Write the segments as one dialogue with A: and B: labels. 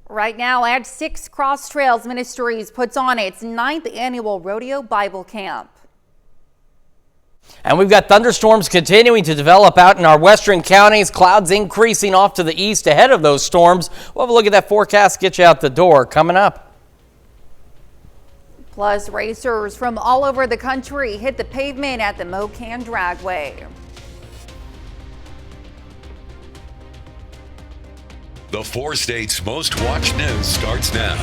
A: Right now at 6 Cross Trails Ministries puts on its 9th annual Rodeo Bible Camp.
B: And we've got thunderstorms continuing to develop out in our western counties. Clouds increasing off to the east ahead of those storms. We'll have a look at that forecast, get you out the door coming up.
A: Plus, racers from all over the country hit the pavement at the Mocan Dragway.
C: The 4 states' most watched news starts now.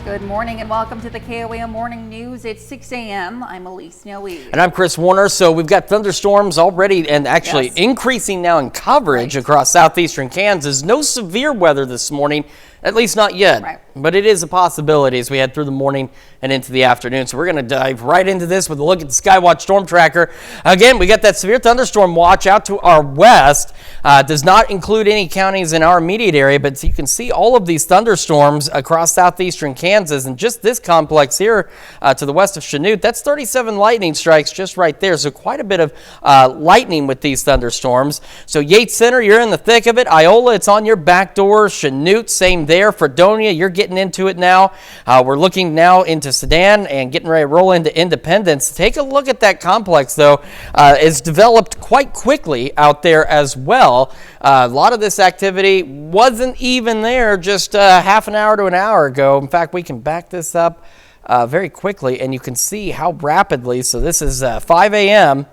A: Good morning and welcome to the KOAM Morning News at 6 a.m. I'm Elise Noe.
B: And I'm Chris Warner. So we've got thunderstorms already and actually increasing now in coverage across southeastern Kansas. No severe weather this morning, at least not yet. But it is a possibility as we head through the morning and into the afternoon. So we're going to dive right into this with a look at the Skywatch Storm Tracker. Again, we got that severe thunderstorm watch out to our west. Does not include any counties in our immediate area, but you can see all of these thunderstorms across southeastern Kansas. And just this complex here to the west of Chanute, that's 37 lightning strikes just right there. So quite a bit of lightning with these thunderstorms. So Yates Center, you're in the thick of it. Iola, it's on your back door. Chanute, same there. Fredonia, you're getting into it now. We're looking now into Sedan and getting ready to roll into Independence. Take a look at that complex, though. It's developed quite quickly out there as well. A lot of this activity wasn't even there just half an hour to an hour ago. In fact, we can back this up very quickly, and you can see how rapidly. So this is 5 a.m.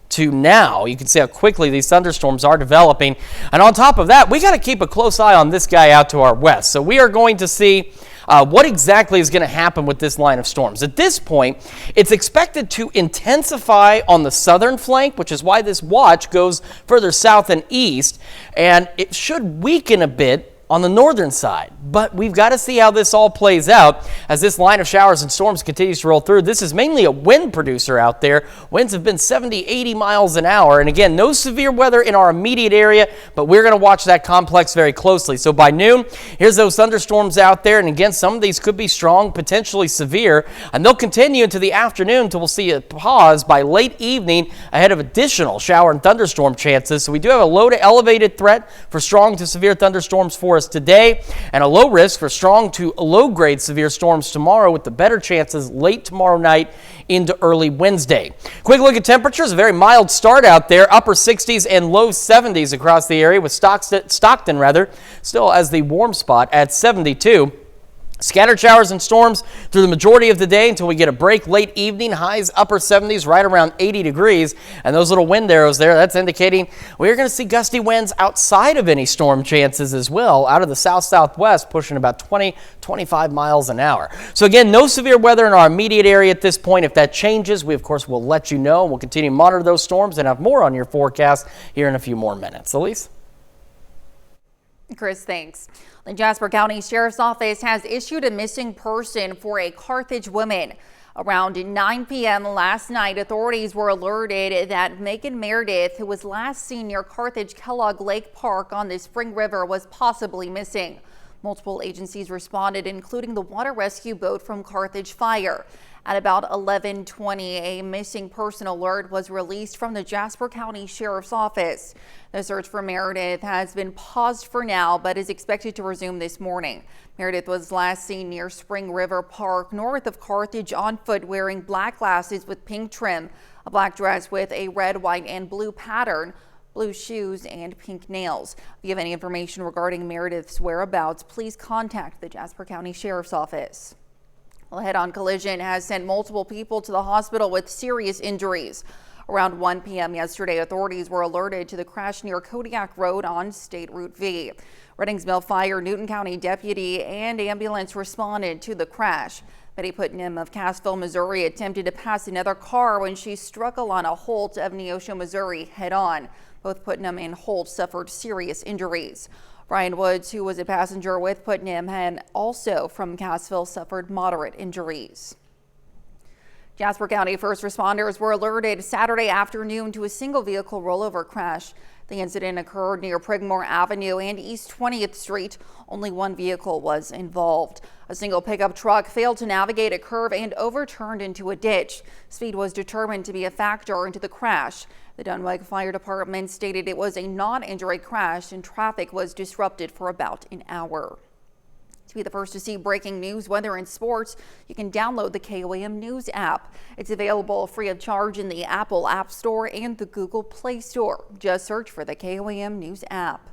B: to now. You can see how quickly these thunderstorms are developing. And on top of that, we got to keep a close eye on this guy out to our west. So we are going to see what exactly is going to happen with this line of storms. At this point, it's expected to intensify on the southern flank, which is why this watch goes further south and east, and it should weaken a bit on the northern side. But we've got to see how this all plays out as this line of showers and storms continues to roll through. This is mainly a wind producer out there. Winds have been 70, 80 miles an hour. And again, no severe weather in our immediate area, but we're going to watch that complex very closely. So by noon, here's those thunderstorms out there. And again, some of these could be strong, potentially severe, and they'll continue into the afternoon until we'll see a pause by late evening ahead of additional shower and thunderstorm chances. So we do have a low to elevated threat for strong to severe thunderstorms for us today, and a low risk for strong to low grade severe storms tomorrow, with the better chances late tomorrow night into early Wednesday. Quick look at temperatures. A very mild start out there, upper 60s and low 70s across the area, with Stockton still as the warm spot at 72. Scattered showers and storms through the majority of the day until we get a break late evening. Highs upper 70s, right around 80 degrees. And those little wind arrows there, that's indicating we're going to see gusty winds outside of any storm chances as well, out of the south-southwest, pushing about 20, 25 miles an hour. So again, no severe weather in our immediate area at this point. If that changes, we of course will let you know. We'll continue to monitor those storms and have more on your forecast here in a few more minutes. Elise?
A: Chris, thanks. The Jasper County Sheriff's Office has issued a missing person for a Carthage woman. Around 9 p.m. last night, authorities were alerted that Megan Meredith, who was last seen near Carthage Kellogg Lake Park on the Spring River, was possibly missing. Multiple agencies responded, including the water rescue boat from Carthage Fire. At about 11:20, a missing person alert was released from the Jasper County Sheriff's Office. The search for Meredith has been paused for now, but is expected to resume this morning. Meredith was last seen near Spring River Park, north of Carthage, on foot, wearing black glasses with pink trim, a black dress with a red, white, and blue pattern, blue shoes, and pink nails. If you have any information regarding Meredith's whereabouts, please contact the Jasper County Sheriff's Office. A head-on collision has sent multiple people to the hospital with serious injuries. Around 1 p.m. yesterday, authorities were alerted to the crash near Kodiak Road on State Route V. Reddingsville Fire, Newton County deputy, and ambulance responded to the crash. Betty Putnam of Cassville, Missouri, attempted to pass another car when she struck Alana Holt of Neosho, Missouri, head-on. Both Putnam and Holt suffered serious injuries. Brian Woods, who was a passenger with Putnam and also from Cassville, suffered moderate injuries. Jasper County first responders were alerted Saturday afternoon to a single vehicle rollover crash. The incident occurred near Prigmore Avenue and East 20th Street. Only one vehicle was involved. A single pickup truck failed to navigate a curve and overturned into a ditch. Speed was determined to be a factor into the crash. The Dunweg Fire Department stated it was a non-injury crash and traffic was disrupted for about an hour. To be the first to see breaking news, weather, and sports, you can download the KOAM News app. It's available free of charge in the Apple App Store and the Google Play Store. Just search for the KOAM News app.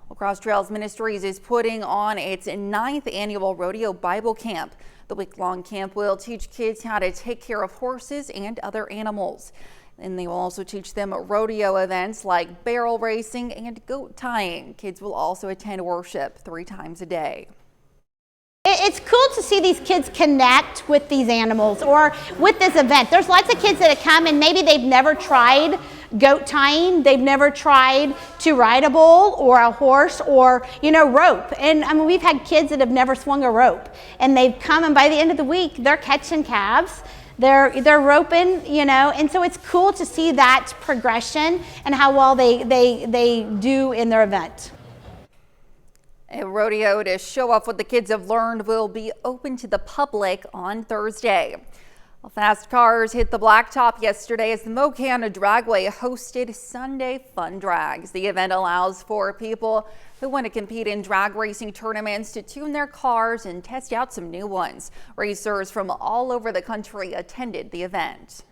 A: Well, Cross Trails Ministries is putting on its 9th annual Rodeo Bible Camp. The week-long camp will teach kids how to take care of horses and other animals. And they will also teach them rodeo events like barrel racing and goat tying. Kids will also attend worship 3 times a day.
D: It's cool to see these kids connect with these animals or with this event. There's lots of kids that have come and maybe they've never tried goat tying. They've never tried to ride a bull or a horse or, rope. And I mean, we've had kids that have never swung a rope and they've come and by the end of the week, they're catching calves. They're roping, and so it's cool to see that progression and how well they do in their event.
A: A rodeo to show off what the kids have learned will be open to the public on Thursday. Well, fast cars hit the blacktop yesterday as the Mocana Dragway hosted Sunday Fun Drags. The event allows for people who want to compete in drag racing tournaments to tune their cars and test out some new ones. Racers from all over the country attended the event.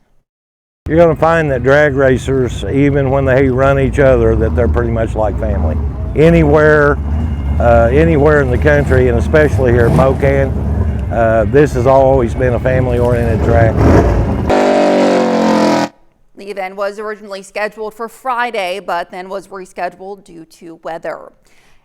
E: You're going to find that drag racers, even when they run each other, that they're pretty much like family. Anywhere in the country, and especially here at Mocan, this has always been a family-oriented track.
A: The event was originally scheduled for Friday, but then was rescheduled due to weather.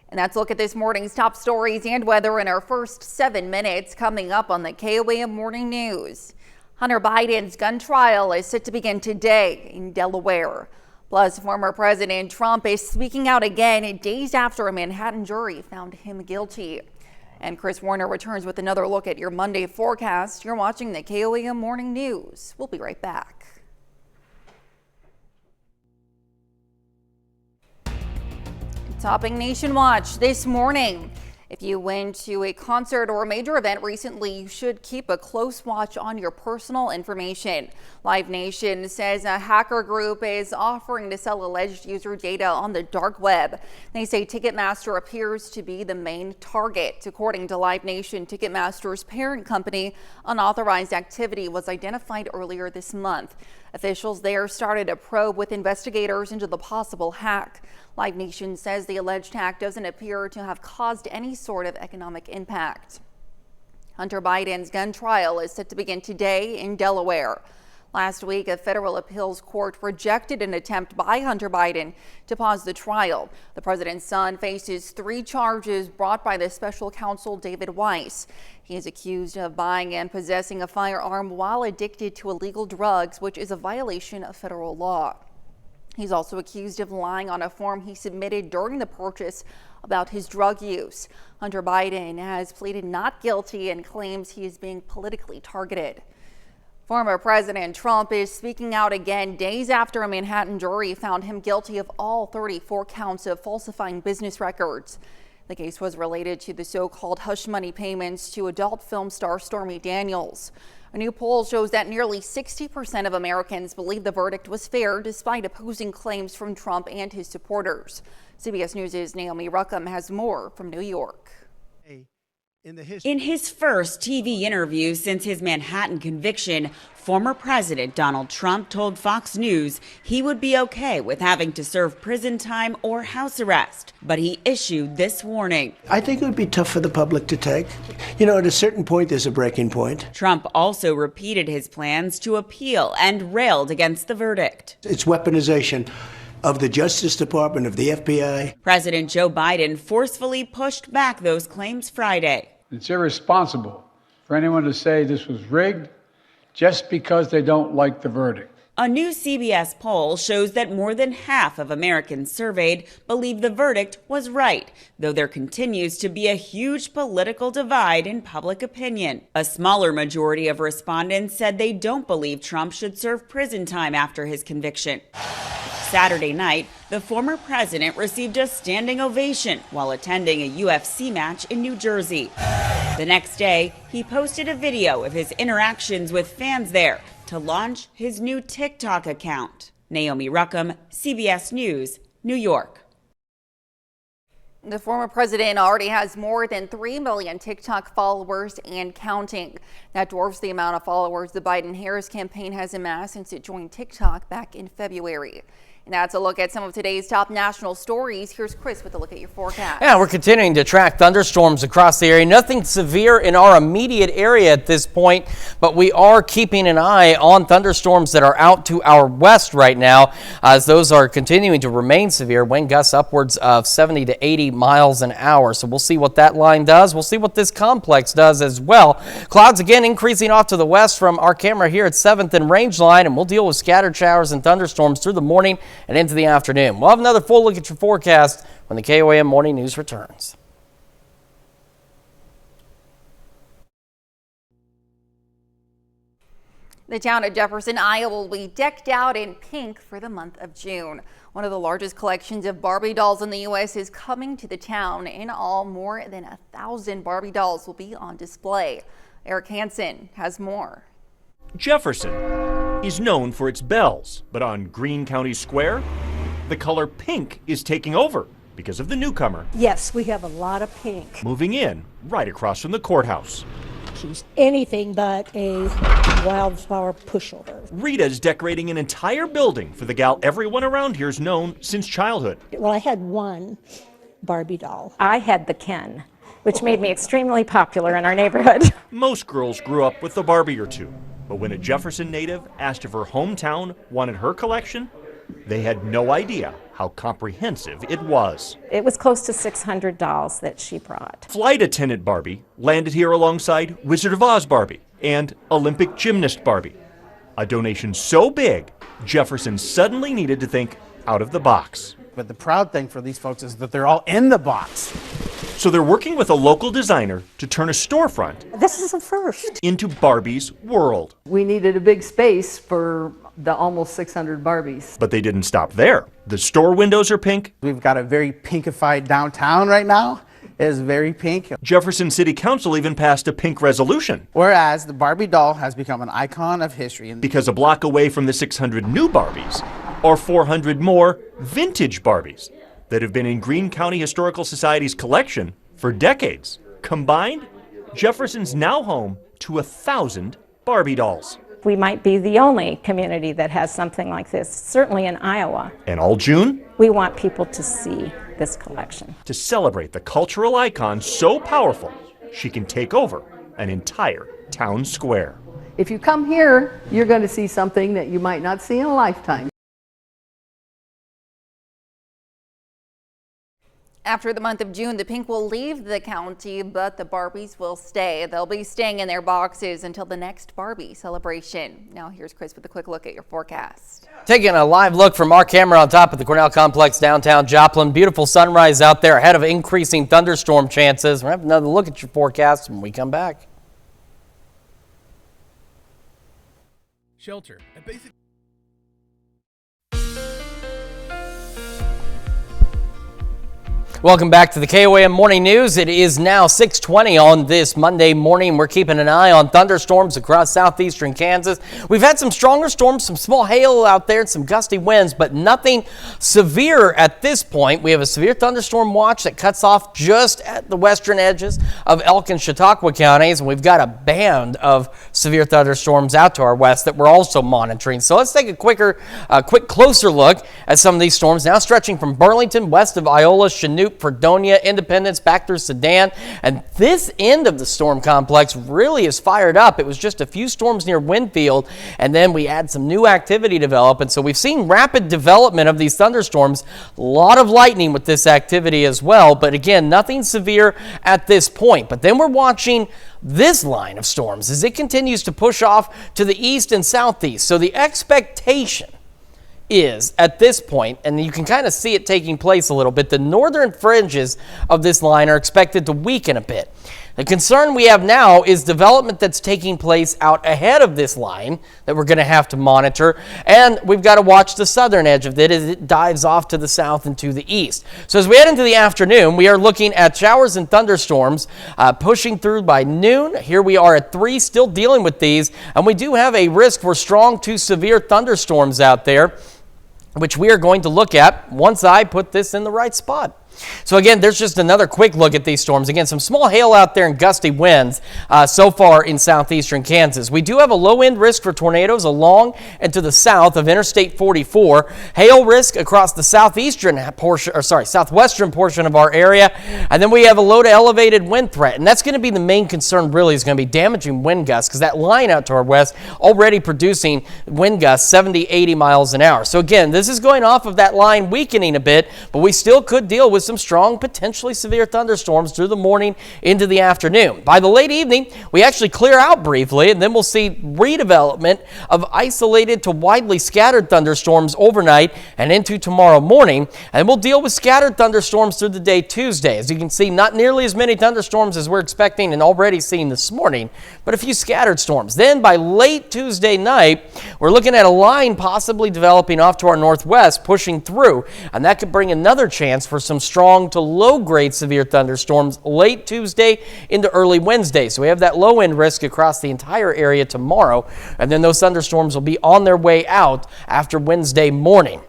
A: And that's a look at this morning's top stories and weather in our first 7 minutes coming up on the KOAM Morning News. Hunter Biden's gun trial is set to begin today in Delaware. Plus, former President Trump is speaking out again days after a Manhattan jury found him guilty. And Chris Warner returns with another look at your Monday forecast. You're watching the KOAM Morning News. We'll be right back. Topping Nation Watch this morning. If you went to a concert or a major event recently, you should keep a close watch on your personal information. Live Nation says a hacker group is offering to sell alleged user data on the dark web. They say Ticketmaster appears to be the main target. According to Live Nation, Ticketmaster's parent company, unauthorized activity was identified earlier this month. Officials there started a probe with investigators into the possible hack. Live Nation says the alleged hack doesn't appear to have caused any sort of economic impact. Hunter Biden's gun trial is set to begin today in Delaware. Last week, a federal appeals court rejected an attempt by Hunter Biden to pause the trial. The president's son faces 3 charges brought by the special counsel David Weiss. He is accused of buying and possessing a firearm while addicted to illegal drugs, which is a violation of federal law. He's also accused of lying on a form he submitted during the purchase about his drug use. Hunter Biden has pleaded not guilty and claims he is being politically targeted. Former President Trump is speaking out again days after a Manhattan jury found him guilty of all 34 counts of falsifying business records. The case was related to the so-called hush money payments to adult film star Stormy Daniels. A new poll shows that nearly 60% of Americans believe the verdict was fair, despite opposing claims from Trump and his supporters. CBS News' Naomi Ruckham has more from New York.
F: In his first TV interview since his Manhattan conviction, former President Donald Trump told Fox News he would be okay with having to serve prison time or house arrest, but he issued this warning.
G: I think it would be tough for the public to take. At a certain point, there's a breaking point.
F: Trump also repeated his plans to appeal and railed against the verdict.
G: It's weaponization of the Justice Department, of the FBI.
F: President Joe Biden forcefully pushed back those claims Friday.
H: It's irresponsible for anyone to say this was rigged just because they don't like the verdict.
F: A new CBS poll shows that more than half of Americans surveyed believe the verdict was right, though there continues to be a huge political divide in public opinion. A smaller majority of respondents said they don't believe Trump should serve prison time after his conviction. Saturday night, the former president received a standing ovation while attending a UFC match in New Jersey. The next day, he posted a video of his interactions with fans there to launch his new TikTok account. Naomi Ruckham, CBS News, New York.
A: The former president already has more than 3 million TikTok followers and counting. That dwarfs the amount of followers the Biden-Harris campaign has amassed since it joined TikTok back in February. And that's a look at some of today's top national stories. Here's Chris with a look at your forecast.
B: Yeah, we're continuing to track thunderstorms across the area. Nothing severe in our immediate area at this point, but we are keeping an eye on thunderstorms that are out to our west right now, as those are continuing to remain severe. Wind gusts upwards of 70 to 80 miles an hour. So we'll see what that line does. We'll see what this complex does as well. Clouds again increasing off to the west from our camera here at 7th and Rangeline, and we'll deal with scattered showers and thunderstorms through the morning and into the afternoon. We'll have another full look at your forecast when the KOAM Morning News returns.
A: The town of Jefferson, Iowa will be decked out in pink for the month of June. One of the largest collections of Barbie dolls in the U.S. is coming to the town. In all, more than 1,000 Barbie dolls will be on display. Eric Hansen has more.
I: Jefferson is known for its bells, but on Greene County Square, the color pink is taking over because of the newcomer.
J: Yes, we have a lot of pink.
I: Moving in right across from the courthouse.
J: She's anything but a wildflower pushover.
I: Rita's decorating an entire building for the gal everyone around here's known since childhood.
J: Well, I had one Barbie doll.
K: I had the Ken, which made me extremely popular in our neighborhood.
I: Most girls grew up with a Barbie or two, but when a Jefferson native asked if her hometown wanted her collection, they had no idea how comprehensive it was.
K: It was close to 600 dolls that she brought.
I: Flight attendant Barbie landed here alongside Wizard of Oz Barbie and Olympic gymnast Barbie. A donation so big, Jefferson suddenly needed to think out of the box.
L: But the proud thing for these folks is that they're all in the box.
I: So they're working with a local designer to turn a storefront
J: This is a first.
I: into Barbie's world.
M: We needed a big space for the almost 600 Barbies.
I: But they didn't stop there. The store windows are pink.
L: We've got a very pinkified downtown right now. It is very pink.
I: Jefferson City Council even passed a pink resolution.
L: Whereas the Barbie doll has become an icon of history.
I: Because a block away from the 600 new Barbies are 400 more vintage Barbies that have been in Greene County Historical Society's collection for decades. Combined, Jefferson's now home to 1,000 Barbie dolls.
K: We might be the only community that has something like this, certainly in Iowa.
I: And all June,
K: We want people to see this collection.
I: to celebrate the cultural icon so powerful, she can take over an entire town square.
M: If you come here, you're going to see something that you might not see in a lifetime.
A: After the month of June, the pink will leave the county, but the Barbies will stay. They'll be staying in their boxes until the next Barbie celebration. Now here's Chris with a quick look at your forecast.
B: Taking a live look from our camera on top of the Cornell Complex downtown Joplin. Beautiful sunrise out there ahead of increasing thunderstorm chances. We'll have another look at your forecast when we come back.
N: Shelter, a basic.
B: Welcome back to the KOAM Morning News. It is now 6:20 on this Monday morning. We're keeping an eye on thunderstorms across southeastern Kansas. We've had some stronger storms, some small hail out there, and some gusty winds, but nothing severe at this point. We have a severe thunderstorm watch that cuts off just at the western edges of Elk and Chautauqua counties, and we've got a band of severe thunderstorms out to our west that we're also monitoring. So let's take a quick closer look at some of these storms now stretching from Burlington west of Iola, Chanute, Fredonia, Independence, back through Sedan. And this end of the storm complex really is fired up. It was just a few storms near Winfield, and then we had some new activity develop. And so we've seen rapid development of these thunderstorms. A lot of lightning with this activity as well. But again, nothing severe at this point. But then we're watching this line of storms as it continues to push off to the east and southeast. So the expectation is at this point, and you can kind of see it taking place a little bit, the northern fringes of this line are expected to weaken a bit. The concern we have now is development that's taking place out ahead of this line that we're going to have to monitor, and we've got to watch the southern edge of it as it dives off to the south and to the east. So as we head into the afternoon, we are looking at showers and thunderstorms pushing through by noon. Here we are at 3, still dealing with these, and we do have a risk for strong to severe thunderstorms out there. which we are going to look at once I put this in the right spot. So again, there's just another quick look at these storms. Again, some small hail out there and gusty winds so far in southeastern Kansas. We do have a low wind risk for tornadoes along and to the south of Interstate 44. Hail risk across the southwestern portion of our area. And then we have a low to elevated wind threat. And that's going to be the main concern, really, is going to be damaging wind gusts, because that line out to our west already producing wind gusts 70, 80 miles an hour. So again, this is going off of that line weakening a bit, but we still could deal with some strong, potentially severe thunderstorms through the morning into the afternoon. By the late evening, we actually clear out briefly, and then we'll see redevelopment of isolated to widely scattered thunderstorms overnight and into tomorrow morning. And we'll deal with scattered thunderstorms through the day Tuesday. As you can see, not nearly as many thunderstorms as we're expecting and already seeing this morning, but a few scattered storms. Then by late Tuesday night, we're looking at a line possibly developing off to our northwest, pushing through, and that could bring another chance for some strong to low-grade severe thunderstorms late Tuesday into early Wednesday. So we have that low-end risk across the entire area tomorrow, and then those thunderstorms will be on their way out after Wednesday morning.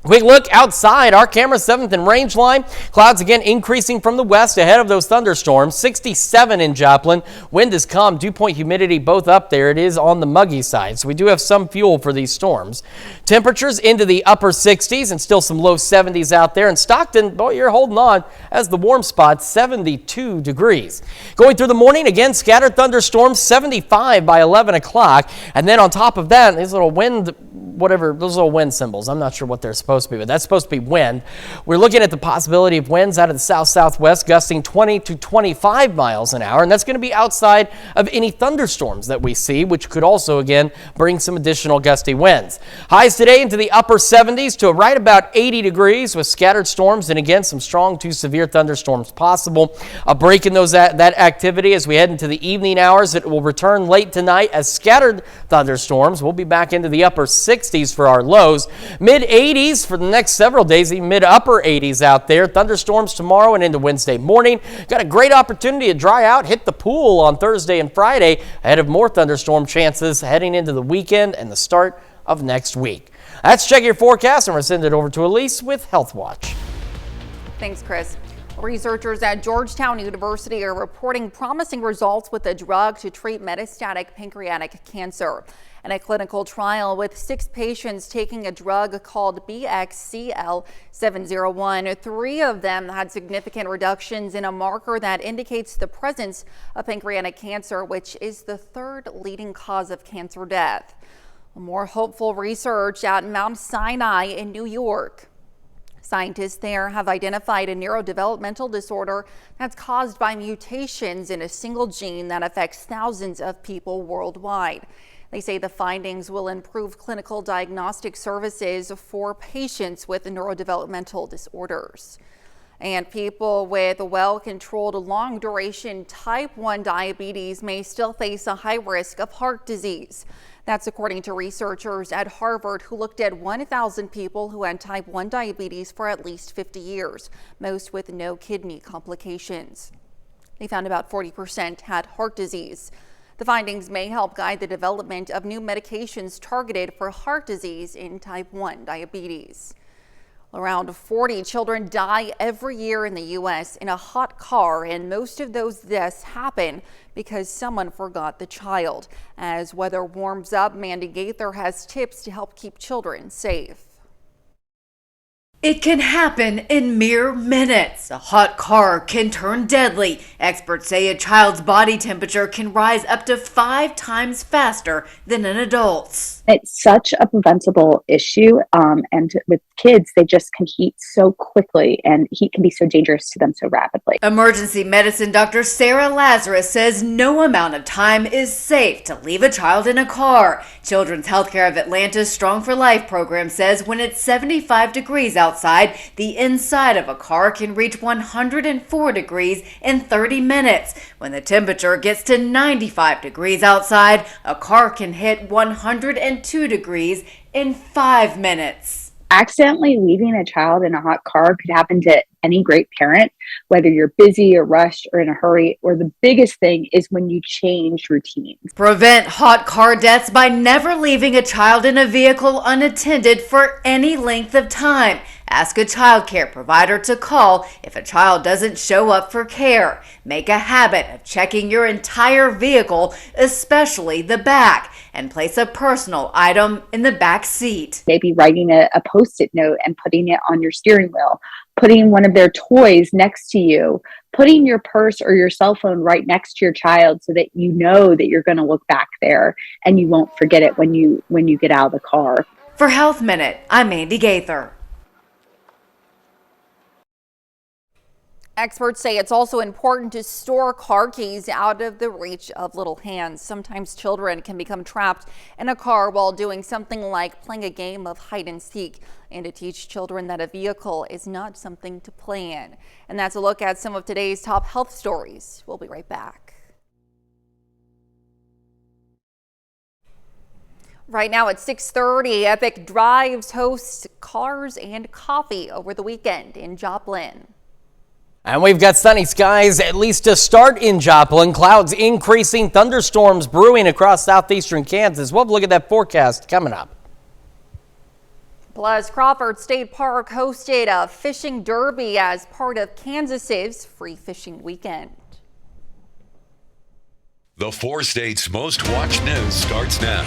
B: Quick look outside our camera 7th and range line. Clouds again increasing from the west ahead of those thunderstorms. 67 in Joplin. Wind is calm. Dew point humidity both up there. It is on the muggy side, so we do have some fuel for these storms. Temperatures into the upper 60s and still some low 70s out there. And Stockton, boy, you're holding on as the warm spot, 72 degrees. Going through the morning, again, scattered thunderstorms, 75 by 11 o'clock. And then on top of that, these little wind, those little wind symbols, I'm not sure what they're supposed to be, but that's supposed to be wind. We're looking at the possibility of winds out of the south-southwest gusting 20 to 25 miles an hour, and that's going to be outside of any thunderstorms that we see, which could also, again, bring some additional gusty winds. Highs today into the upper 70s to right about 80 degrees with scattered storms and, again, some strong to severe thunderstorms possible. A break in that activity as we head into the evening hours. It will return late tonight as scattered thunderstorms. We'll be back into the upper 60s for our lows. Mid-80s for the next several days, even mid-upper 80s out there. Thunderstorms tomorrow and into Wednesday morning. Got a great opportunity to dry out, hit the pool on Thursday and Friday ahead of more thunderstorm chances heading into the weekend and the start of next week. That's Check Your Forecast, and we're sending it over to Elise with Health Watch.
A: Thanks, Chris. Researchers at Georgetown University are reporting promising results with a drug to treat metastatic pancreatic cancer. In a clinical trial with 6 patients taking a drug called BXCL701, 3 of them had significant reductions in a marker that indicates the presence of pancreatic cancer, which is the 3rd leading cause of cancer death. More hopeful research at Mount Sinai in New York. Scientists there have identified a neurodevelopmental disorder that's caused by mutations in a single gene that affects thousands of people worldwide. They say the findings will improve clinical diagnostic services for patients with neurodevelopmental disorders. And people with well-controlled long-duration type 1 diabetes may still face a high risk of heart disease. That's according to researchers at Harvard who looked at 1,000 people who had type 1 diabetes for at least 50 years, most with no kidney complications. They found about 40% had heart disease. The findings may help guide the development of new medications targeted for heart disease in type 1 diabetes. Around 40 children die every year in the U.S. in a hot car, and most of those deaths happen because someone forgot the child. As weather warms up, Mandy Gaither has tips to help keep children safe.
N: It can happen in mere minutes. A hot car can turn deadly. Experts say a child's body temperature can rise up to 5 times faster than an adult's.
O: It's such a preventable issue, and with kids, they just can heat so quickly, and heat can be so dangerous to them so rapidly.
N: Emergency medicine Dr. Sarah Lazarus says no amount of time is safe to leave a child in a car. Children's Healthcare of Atlanta's Strong for Life program says when it's 75 degrees outside, the inside of a car can reach 104 degrees in 30 minutes. When the temperature gets to 95 degrees outside, a car can hit 102 degrees in 5 minutes.
O: Accidentally leaving a child in a hot car could happen to any great parent, whether you're busy or rushed or in a hurry, or the biggest thing is when you change routines.
N: Prevent hot car deaths by never leaving a child in a vehicle unattended for any length of time. Ask a child care provider to call if a child doesn't show up for care. Make a habit of checking your entire vehicle, especially the back, and place a personal item in the back seat.
O: Maybe writing a Post-it note and putting it on your steering wheel, putting one of their toys next to you, putting your purse or your cell phone right next to your child so that you know that you're going to look back there and you won't forget it when you get out of the car.
N: For Health Minute, I'm Andy Gaither.
A: Experts say it's also important to store car keys out of the reach of little hands. Sometimes children can become trapped in a car while doing something like playing a game of hide and seek, and to teach children that a vehicle is not something to play in. And that's a look at some of today's top health stories. We'll be right back. Right now at 6:30, Epic Drives hosts Cars and Coffee over the weekend in Joplin.
B: And we've got sunny skies, at least to start in Joplin. Clouds increasing, thunderstorms brewing across southeastern Kansas. We'll have a look at that forecast coming up.
A: Plus, Crawford State Park hosted a fishing derby as part of Kansas's free fishing weekend.
C: The 4 states' most watched news starts now.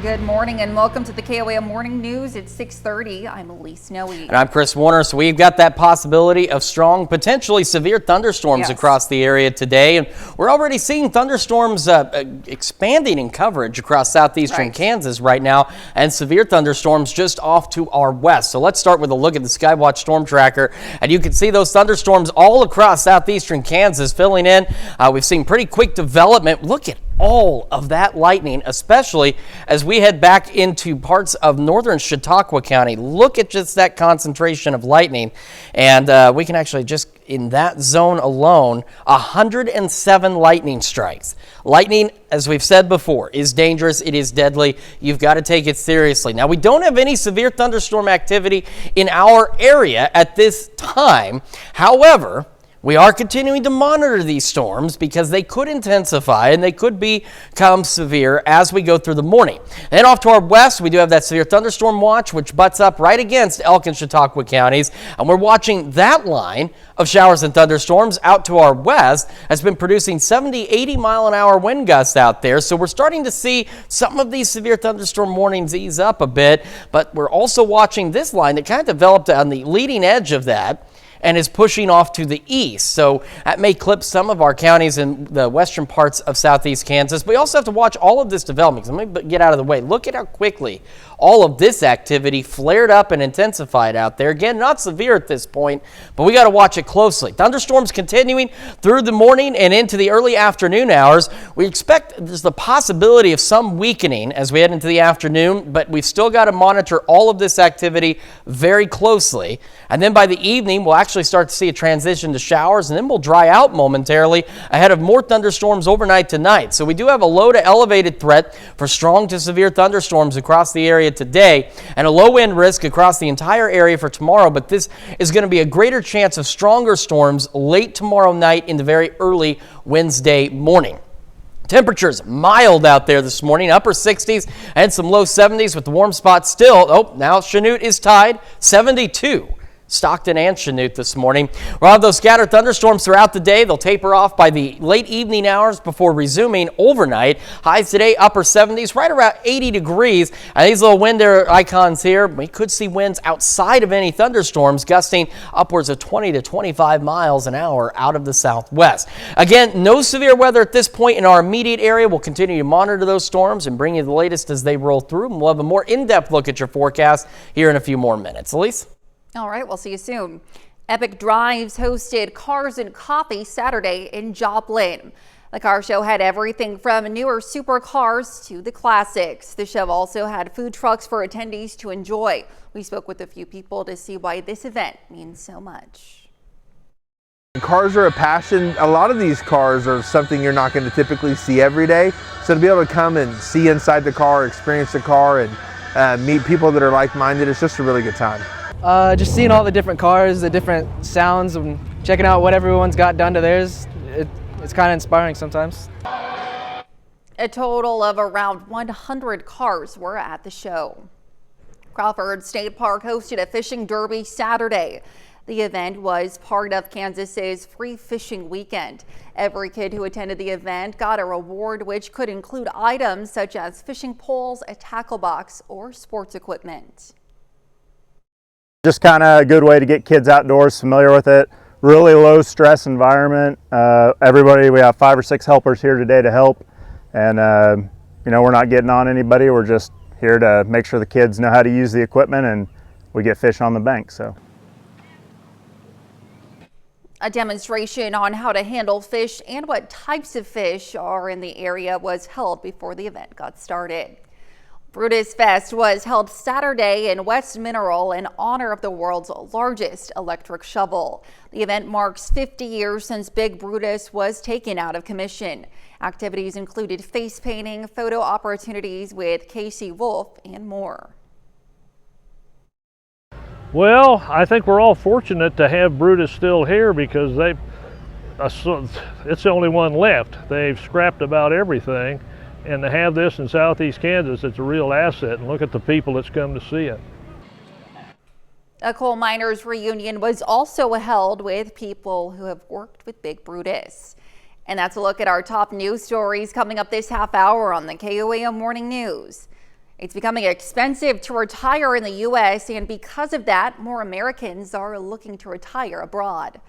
A: Good morning and welcome to the KOAM Morning News at 6:30. I'm Elise Snowy.
B: And I'm Chris Warner. So we've got that possibility of strong, potentially severe thunderstorms across the area today. And we're already seeing thunderstorms expanding in coverage across southeastern Kansas right now, and severe thunderstorms just off to our west. So let's start with a look at the Skywatch Storm Tracker. And you can see those thunderstorms all across southeastern Kansas filling in. We've seen pretty quick development. Look at all of that lightning, especially as we head back into parts of northern Chautauqua County. Look at just that concentration of lightning. And we can actually just, in that zone alone, 107 lightning strikes. Lightning, as we've said before, is dangerous. It is deadly. You've got to take it seriously. Now, we don't have any severe thunderstorm activity in our area at this time. However, we are continuing to monitor these storms because they could intensify and they could become severe as we go through the morning. And off to our west, we do have that severe thunderstorm watch, which butts up right against Elk and Chautauqua counties. And we're watching that line of showers and thunderstorms out to our west has been producing 70, 80 mile an hour wind gusts out there. So we're starting to see some of these severe thunderstorm warnings ease up a bit. But we're also watching this line that kind of developed on the leading edge of that and is pushing off to the east. So that may clip some of our counties in the western parts of southeast Kansas. But we also have to watch all of this development. Let me get out of the way. Look at how quickly all of this activity flared up and intensified out there. Again, not severe at this point, but we got to watch it closely. Thunderstorms continuing through the morning and into the early afternoon hours. We expect there's the possibility of some weakening as we head into the afternoon, but we've still got to monitor all of this activity very closely. And then by the evening, we'll actually start to see a transition to showers, and then we'll dry out momentarily ahead of more thunderstorms overnight tonight. So we do have a low to elevated threat for strong to severe thunderstorms across the area today, and a low wind risk across the entire area for tomorrow, but this is going to be a greater chance of stronger storms late tomorrow night into very early Wednesday morning. Temperatures mild out there this morning, upper 60s and some low 70s with the warm spot still. Oh, now Chanute is tied, 72. Stockton and Chanute this morning. We'll have those scattered thunderstorms throughout the day. They'll taper off by the late evening hours before resuming overnight. Highs today, upper 70s, right around 80 degrees. And these little wind icons here, we could see winds outside of any thunderstorms gusting upwards of 20 to 25 miles an hour out of the southwest. Again, no severe weather at this point in our immediate area. We'll continue to monitor those storms and bring you the latest as they roll through. And we'll have a more in-depth look at your forecast here in a few more minutes. Elise?
A: All right, we'll see you soon. Epic Drives hosted Cars and Coffee Saturday in Joplin. The car show had everything from newer supercars to the classics. The show also had food trucks for attendees to enjoy. We spoke with a few people to see why this event means so much.
P: Cars are a passion. A lot of these cars are something you're not going to typically see every day. So to be able to come and see inside the car, experience the car, and meet people that are like-minded, it's just a really good time.
Q: Just seeing all the different cars, the different sounds, and checking out what everyone's got done to theirs. It's kind of inspiring sometimes.
A: A total of around 100 cars were at the show. Crawford State Park hosted a fishing derby Saturday. The event was part of Kansas's free fishing weekend. Every kid who attended the event got a reward, which could include items such as fishing poles, a tackle box, or sports equipment.
R: Just kind of a good way to get kids outdoors, familiar with it. Really low stress environment. Everybody, we have 5 or 6 helpers here today to help. And you know, we're not getting on anybody. We're just here to make sure the kids know how to use the equipment and we get fish on the bank. So.
A: A demonstration on how to handle fish and what types of fish are in the area was held before the event got started. Brutus Fest was held Saturday in West Mineral in honor of the world's largest electric shovel. The event marks 50 years since Big Brutus was taken out of commission. Activities included face painting, photo opportunities with Casey Wolf, and more.
S: Well, I think we're all fortunate to have Brutus still here because it's the only one left. They've scrapped about everything, and to have this in southeast Kansas, it's a real asset, and look at the people that's come to see it.
A: A coal miners reunion was also held with people who have worked with Big Brutus. And that's a look at our top news stories coming up this half hour on the KOAM Morning News. It's becoming expensive to retire in the U.S., and because of that, more Americans are looking to retire abroad.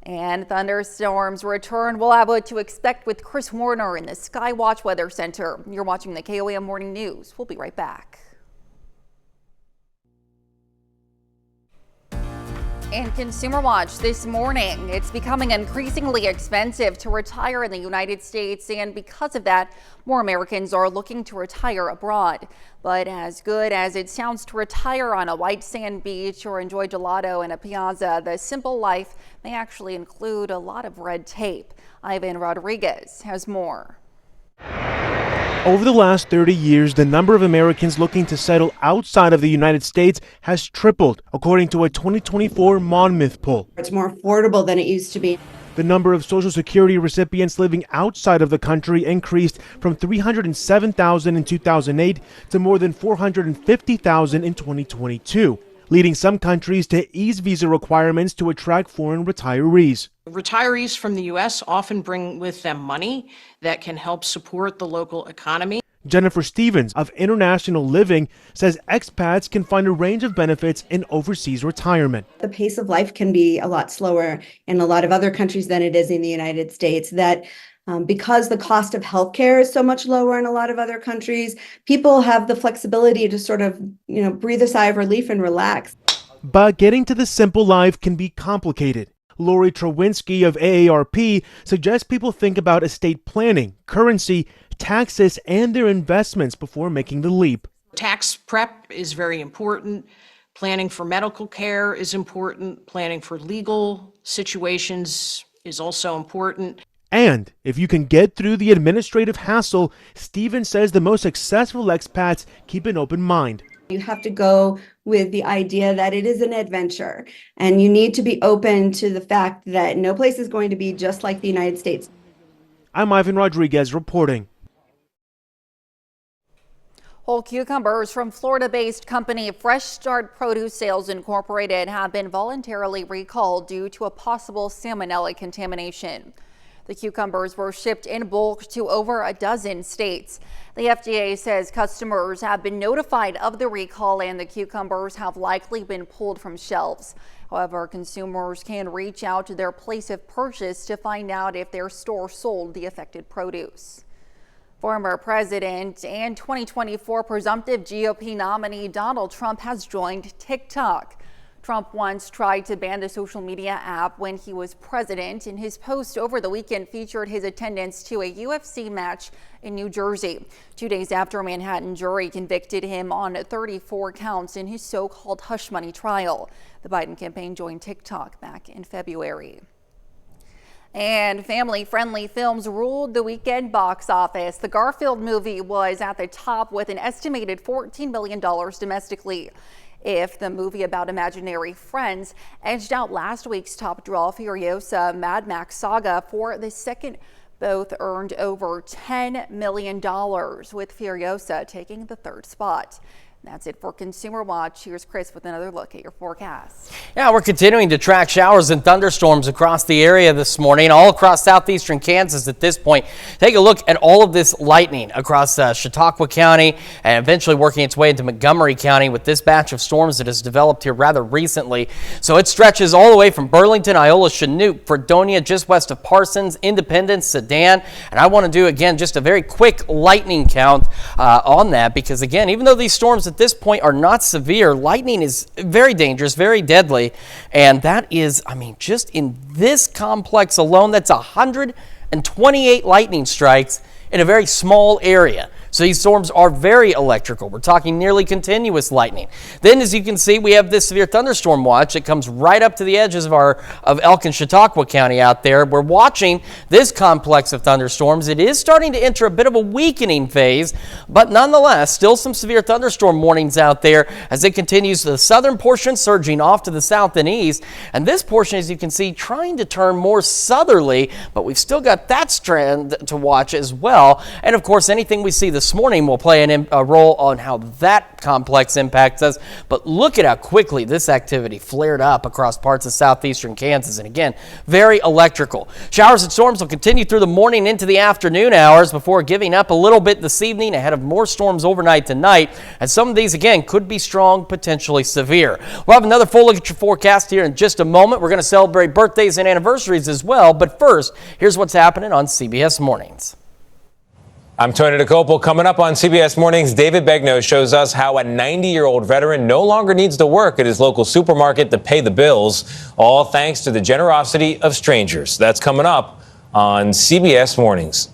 A: And thunderstorms return. We'll have what to expect with Chris Warner in the Skywatch Weather Center. You're watching the KOAM Morning News. We'll be right back. In Consumer Watch this morning, it's becoming increasingly expensive to retire in the United States, and because of that, more Americans are looking to retire abroad. But as good as it sounds to retire on a white sand beach or enjoy gelato in a piazza, the simple life may actually include a lot of red tape. Ivan Rodriguez has more.
T: Over the last 30 years, the number of Americans looking to settle outside of the United States has tripled, according to a 2024 Monmouth poll.
U: It's more affordable than it used to be.
T: The number of Social Security recipients living outside of the country increased from 307,000 in 2008 to more than 450,000 in 2022, leading some countries to ease visa requirements to attract foreign retirees.
V: Retirees from the U.S. often bring with them money that can help support the local economy.
T: Jennifer Stevens of International Living says expats can find a range of benefits in overseas retirement.
U: The pace of life can be a lot slower in a lot of other countries than it is in the United States. That because the cost of healthcare is so much lower in a lot of other countries, people have the flexibility to sort of, breathe a sigh of relief and relax.
T: But getting to the simple life can be complicated. Lori Trowinski of AARP suggests people think about estate planning, currency, taxes, and their investments before making the leap.
V: Tax prep is very important. Planning for medical care is important. Planning for legal situations is also important.
T: And if you can get through the administrative hassle, Stephen says the most successful expats keep an open mind.
U: You have to go with the idea that it is an adventure, and you need to be open to the fact that no place is going to be just like the United States.
T: I'm Ivan Rodriguez reporting.
A: Whole cucumbers from Florida-based company Fresh Start Produce Sales Incorporated have been voluntarily recalled due to a possible salmonella contamination. The cucumbers were shipped in bulk to over a dozen states. The FDA says customers have been notified of the recall and the cucumbers have likely been pulled from shelves. However, consumers can reach out to their place of purchase to find out if their store sold the affected produce. Former President and 2024 presumptive GOP nominee Donald Trump has joined TikTok. Trump once tried to ban the social media app when he was president, and his post over the weekend featured his attendance to a UFC match in New Jersey. 2 days after a Manhattan jury convicted him on 34 counts in his so-called hush money trial. The Biden campaign joined TikTok back in February. And family-friendly films ruled the weekend box office. The Garfield movie was at the top with an estimated $14 million domestically. If the movie about imaginary friends edged out last week's top draw, Furiosa Mad Max Saga for the second. Both earned over $10 million, with Furiosa taking the third spot. That's it for Consumer Watch. Here's Chris with another look at your forecast.
B: Yeah, we're continuing to track showers and thunderstorms across the area this morning, all across southeastern Kansas at this point. Take a look at all of this lightning across Chautauqua County and eventually working its way into Montgomery County with this batch of storms that has developed here rather recently. So it stretches all the way from Burlington, Iola, Chinook, Fredonia, just west of Parsons, Independence, Sedan. And I want to do, again, just a very quick lightning count on that because, again, even though these storms at this point are not severe, lightning is very dangerous, very deadly, and that is, I mean, just in this complex alone, that's 128 lightning strikes in a very small area. So these storms are very electrical. We're talking nearly continuous lightning. Then, as you can see, we have this severe thunderstorm watch that comes right up to the edges of Elk and Chautauqua County out there. We're watching this complex of thunderstorms. It is starting to enter a bit of a weakening phase, but nonetheless, still some severe thunderstorm warnings out there as it continues the southern portion surging off to the south and east. And this portion, as you can see, trying to turn more southerly, but we've still got that strand to watch as well. And of course, anything we see this morning will play a role on how that complex impacts us. But look at how quickly this activity flared up across parts of southeastern Kansas. And again, very electrical. Showers and storms will continue through the morning into the afternoon hours before giving up a little bit this evening ahead of more storms overnight tonight. And some of these, again, could be strong, potentially severe. We'll have another full look at your forecast here in just a moment. We're going to celebrate birthdays and anniversaries as well. But first, here's what's happening on CBS Mornings.
D: I'm Tony DeCopel. Coming up on CBS Mornings, David Begnaud shows us how a 90-year-old veteran no longer needs to work at his local supermarket to pay the bills, all thanks to the generosity of strangers. That's coming up on CBS Mornings.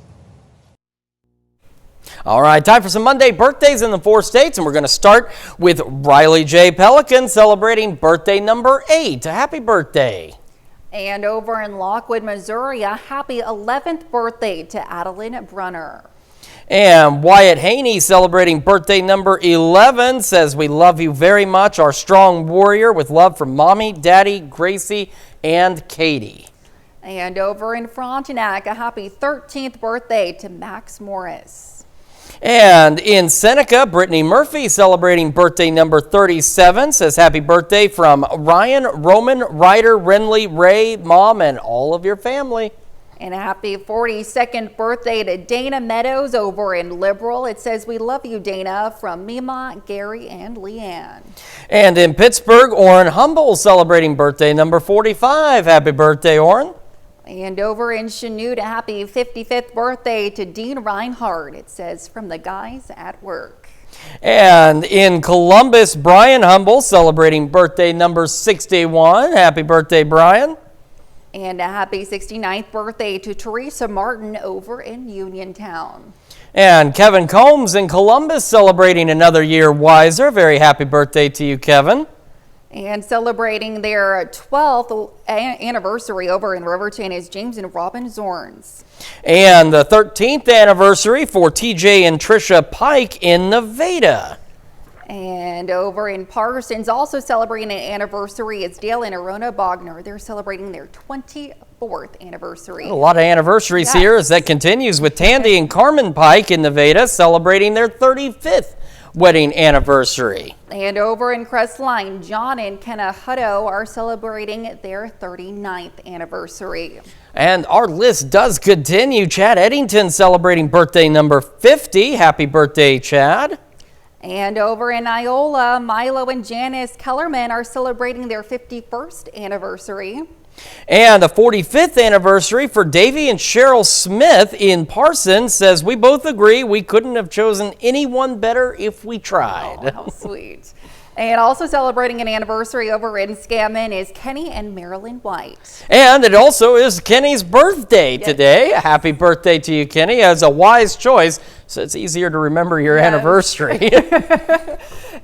B: All right, time for some Monday birthdays in the 4 states, and we're going to start with Riley J. Pelican celebrating birthday number 8. Happy birthday.
A: And over in Lockwood, Missouri, a happy 11th birthday to Adeline Brunner.
B: And Wyatt Haney celebrating birthday number 11 says, "We love you very much, our strong warrior, with love from Mommy, Daddy, Gracie, and Katie."
A: And over in Frontenac, a happy 13th birthday to Max Morris.
B: And in Seneca, Brittany Murphy celebrating birthday number 37 says, "Happy birthday from Ryan, Roman, Ryder, Renly, Ray, Mom, and all of your family."
A: And a happy 42nd birthday to Dana Meadows over in Liberal. It says, "We love you, Dana," from Mima, Gary, and Leanne.
B: And in Pittsburgh, Orrin Humble celebrating birthday number 45. Happy birthday, Orrin.
A: And over in Chanute, a happy 55th birthday to Dean Reinhardt. It says, "From the guys at work."
B: And in Columbus, Brian Humble celebrating birthday number 61. Happy birthday, Brian.
A: And a happy 69th birthday to Teresa Martin over in Uniontown.
B: And Kevin Combs in Columbus celebrating another year wiser. Very happy birthday to you, Kevin.
A: And celebrating their 12th anniversary over in Riverton is James and Robin Zorns.
B: And the 13th anniversary for TJ and Trisha Pike in Nevada.
A: And over in Parsons, also celebrating an anniversary, is Dale and Arona Bogner. They're celebrating their 24th anniversary.
B: A lot of anniversaries here as that continues with Tandy and Carmen Pike in Nevada celebrating their 35th wedding anniversary.
A: And over in Crestline, John and Kenna Hutto are celebrating their 39th anniversary.
B: And our list does continue. Chad Eddington celebrating birthday number 50. Happy birthday, Chad.
A: And over in Iola, Milo and Janice Kellerman are celebrating their 51st anniversary.
B: And a 45th anniversary for Davy and Cheryl Smith in Parsons says, "We both agree we couldn't have chosen anyone better if we tried."
A: Oh, how sweet. And also celebrating an anniversary over in Scammon is Kenny and Marilyn White.
B: And it also is Kenny's birthday today. Happy birthday to you, Kenny. As a wise choice, so it's easier to remember your anniversary.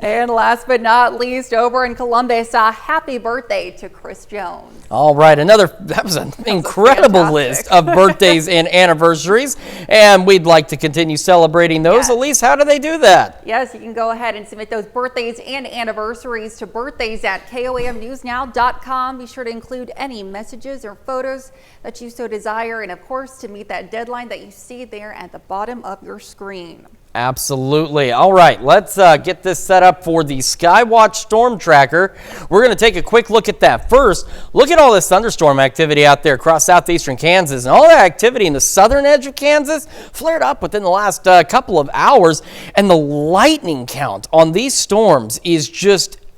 A: And last but not least, over in Columbus, happy birthday to Chris Jones.
B: All right, that was an incredible list of birthdays and anniversaries, and we'd like to continue celebrating those. Elise, how do they do that?
A: Yes, you can go ahead and submit those birthdays and anniversaries to birthdays@KOAMnewsnow.com. Be sure to include any messages or photos that you so desire, and of course, to meet that deadline that you see there at the bottom of your screen.
B: Absolutely. All right, let's get this set up for the Skywatch Storm Tracker. We're going to take a quick look at that. First, look at all this thunderstorm activity out there across southeastern Kansas. And all that activity in the southern edge of Kansas flared up within the last couple of hours. And the lightning count on these storms is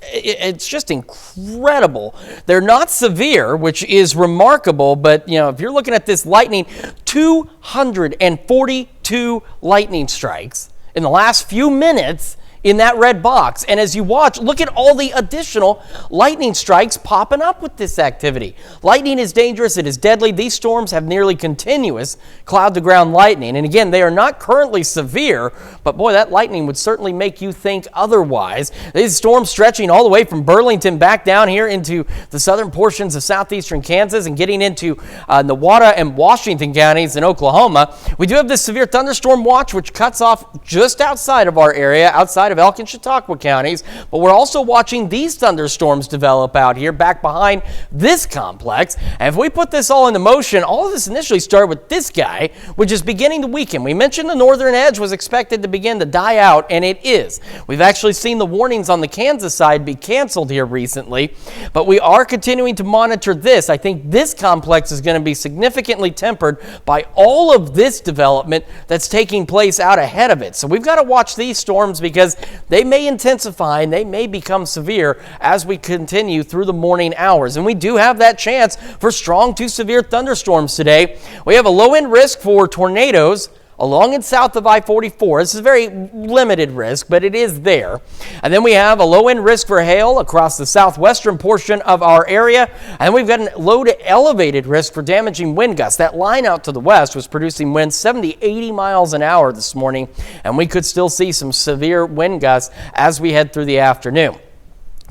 B: it's just incredible. They're not severe, which is remarkable, but if you're looking at this lightning, 242 lightning strikes in the last few minutes in that red box. And as you watch, look at all the additional lightning strikes popping up with this activity. Lightning is dangerous. It is deadly. These storms have nearly continuous cloud-to-ground lightning. And again, they are not currently severe, but boy, that lightning would certainly make you think otherwise. These storms stretching all the way from Burlington back down here into the southern portions of southeastern Kansas and getting into Newada and Washington counties in Oklahoma. We do have this severe thunderstorm watch, which cuts off just outside of our area, outside of Elk and Chautauqua counties, but we're also watching these thunderstorms develop out here back behind this complex. And if we put this all into motion, all of this initially started with this guy, which is beginning to weaken. We mentioned the northern edge was expected to begin to die out, and it is. We've actually seen the warnings on the Kansas side be canceled here recently, but we are continuing to monitor this. I think this complex is going to be significantly tempered by all of this development that's taking place out ahead of it. So we've got to watch these storms because they may intensify and they may become severe as we continue through the morning hours. And we do have that chance for strong to severe thunderstorms today. We have a low end risk for tornadoes along and south of I-44. This is a very limited risk, but it is there. And then we have a low end risk for hail across the southwestern portion of our area. And we've got a low to elevated risk for damaging wind gusts. That line out to the west was producing winds 70, 80 miles an hour this morning. And we could still see some severe wind gusts as we head through the afternoon.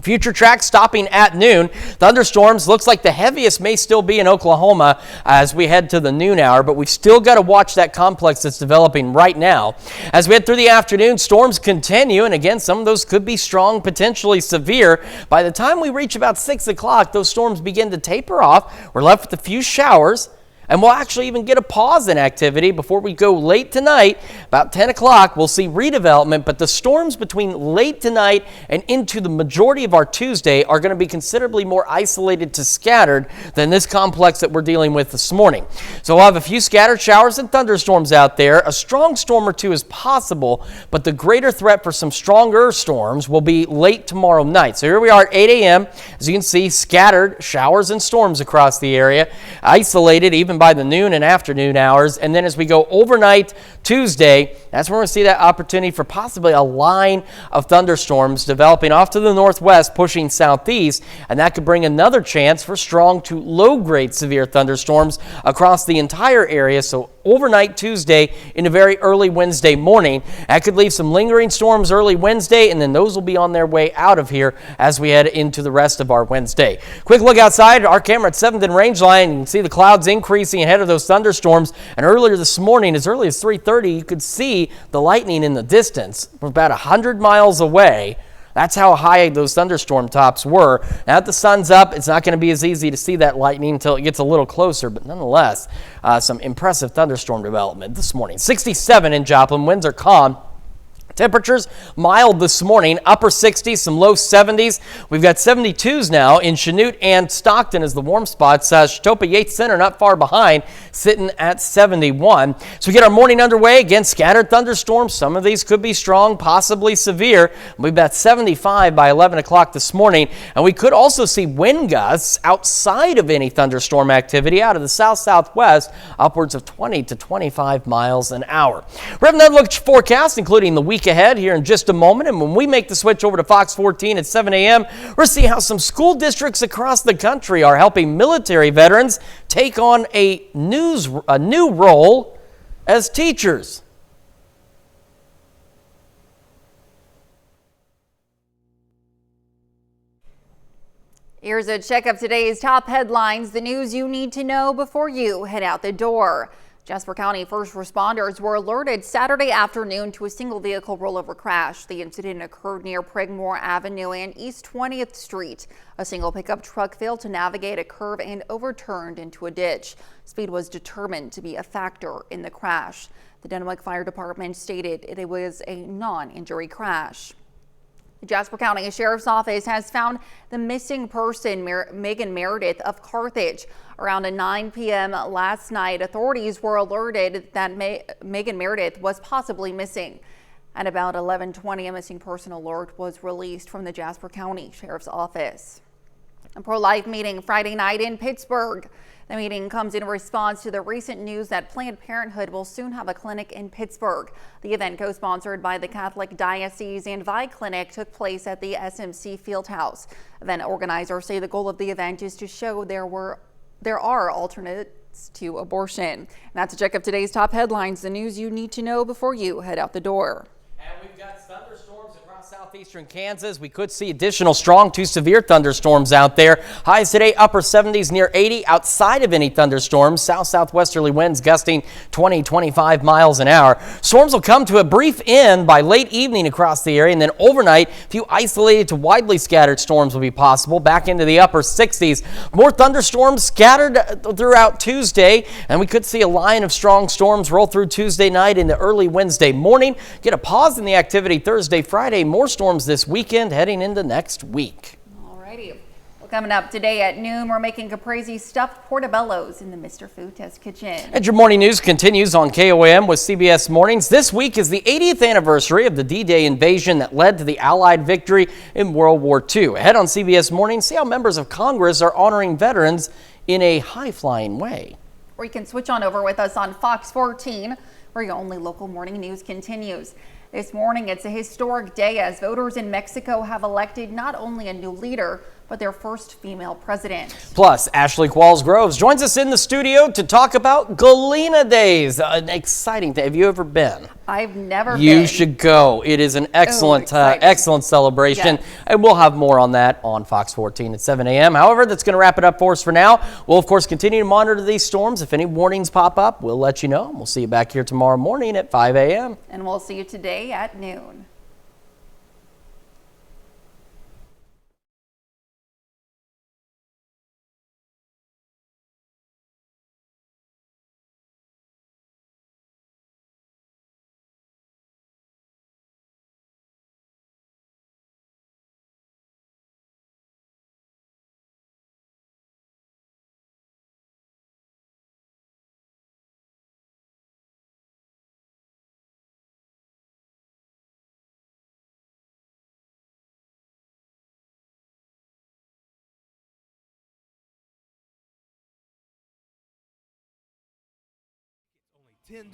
B: Future tracks stopping at noon. Thunderstorms, looks like the heaviest may still be in Oklahoma as we head to the noon hour, but we've still got to watch that complex that's developing right now. As we head through the afternoon, storms continue, and again, some of those could be strong, potentially severe. By the time we reach about 6 o'clock, those storms begin to taper off. We're left with a few showers. And we'll actually even get a pause in activity before we go late tonight. About 10 o'clock, we'll see redevelopment, but the storms between late tonight and into the majority of our Tuesday are going to be considerably more isolated to scattered than this complex that we're dealing with this morning. So we'll have a few scattered showers and thunderstorms out there. A strong storm or two is possible, but the greater threat for some stronger storms will be late tomorrow night. So here we are at 8 a.m. As you can see, scattered showers and storms across the area, isolated even by the noon and afternoon hours. And then as we go overnight Tuesday, that's where we're going to see that opportunity for possibly a line of thunderstorms developing off to the northwest, pushing southeast, and that could bring another chance for strong to low-grade severe thunderstorms across the entire area. So overnight Tuesday into very early Wednesday morning. That could leave some lingering storms early Wednesday, and then those will be on their way out of here as we head into the rest of our Wednesday. Quick look outside our camera at 7th and Range Line. You can see the clouds increasing ahead of those thunderstorms. And earlier this morning, as early as 3:30, you could see the lightning in the distance from about 100 miles away. That's how high those thunderstorm tops were. Now that the sun's up, it's not going to be as easy to see that lightning until it gets a little closer, but nonetheless, some impressive thunderstorm development this morning. 67 in Joplin, winds are calm. Temperatures mild this morning, upper 60s, some low 70s. We've got 72s now in Chanute and Stockton as the warm spots. Chautauqua Yates Center not far behind, sitting at 71. So we get our morning underway. Again, scattered thunderstorms. Some of these could be strong, possibly severe. We've got 75 by 11 o'clock this morning. And we could also see wind gusts outside of any thunderstorm activity out of the south-southwest, upwards of 20 to 25 miles an hour. We're having another look at your forecast, including the week ahead here in just a moment. And when we make the switch over to Fox 14 at 7 a.m., we'll see how some school districts across the country are helping military veterans take on a new role as teachers.
A: Here's a check of today's top headlines, the news you need to know before you head out the door. Jasper County first responders were alerted Saturday afternoon to a single vehicle rollover crash. The incident occurred near Pregmore Avenue and East 20th Street. A single pickup truck failed to navigate a curve and overturned into a ditch. Speed was determined to be a factor in the crash. The Denwick Fire Department stated it was a non-injury crash. The Jasper County Sheriff's Office has found the missing person, Megan Meredith of Carthage. Around 9 p.m. last night, authorities were alerted that Megan Meredith was possibly missing. At about 11:20, a missing person alert was released from the Jasper County Sheriff's Office. A pro-life meeting Friday night in Pittsburgh. The meeting comes in response to the recent news that Planned Parenthood will soon have a clinic in Pittsburgh. The event, co-sponsored by the Catholic Diocese and Vi Clinic, took place at the SMC Fieldhouse. Event organizers say the goal of the event is to show there are alternatives to abortion. And that's a check of today's top headlines, the news you need to know before you head out the door.
B: And we've got thunderstorms across southeastern Kansas. We could see additional strong to severe thunderstorms out there. Highs today, upper 70s near 80. Outside of any thunderstorms, south-southwesterly winds gusting 20-25 miles an hour. Storms will come to a brief end by late evening across the area, and then overnight, a few isolated to widely scattered storms will be possible back into the upper 60s. More thunderstorms scattered throughout Tuesday, and we could see a line of strong storms roll through Tuesday night into early Wednesday morning. Get a pause in the activity Thursday, Friday. More storms this weekend heading into next week.
A: Alrighty. Well, coming up today at noon, we're making caprese stuffed portobellos in the Mr. Food Test kitchen.
B: And your morning news continues on KOAM with CBS Mornings. This week is the 80th anniversary of the D-Day invasion that led to the Allied victory in World War II. Ahead on CBS Mornings, see how members of Congress are honoring veterans in a high-flying way.
A: Or you can switch on over with us on Fox 14, where your only local morning news continues. This morning, it's a historic day as voters in Mexico have elected not only a new leader, but their first female president.
B: Plus, Ashley Qualls-Groves joins us in the studio to talk about Galena Days, an exciting day. Have you ever been?
A: I've never been.
B: You should go. It is an excellent celebration,
A: yes.
B: And we'll have more on that on Fox 14 at 7 a.m. However, that's going to wrap it up for us for now. We'll, of course, continue to monitor these storms. If any warnings pop up, we'll let you know. We'll see you back here tomorrow morning at 5 a.m.
A: And we'll see you today at noon.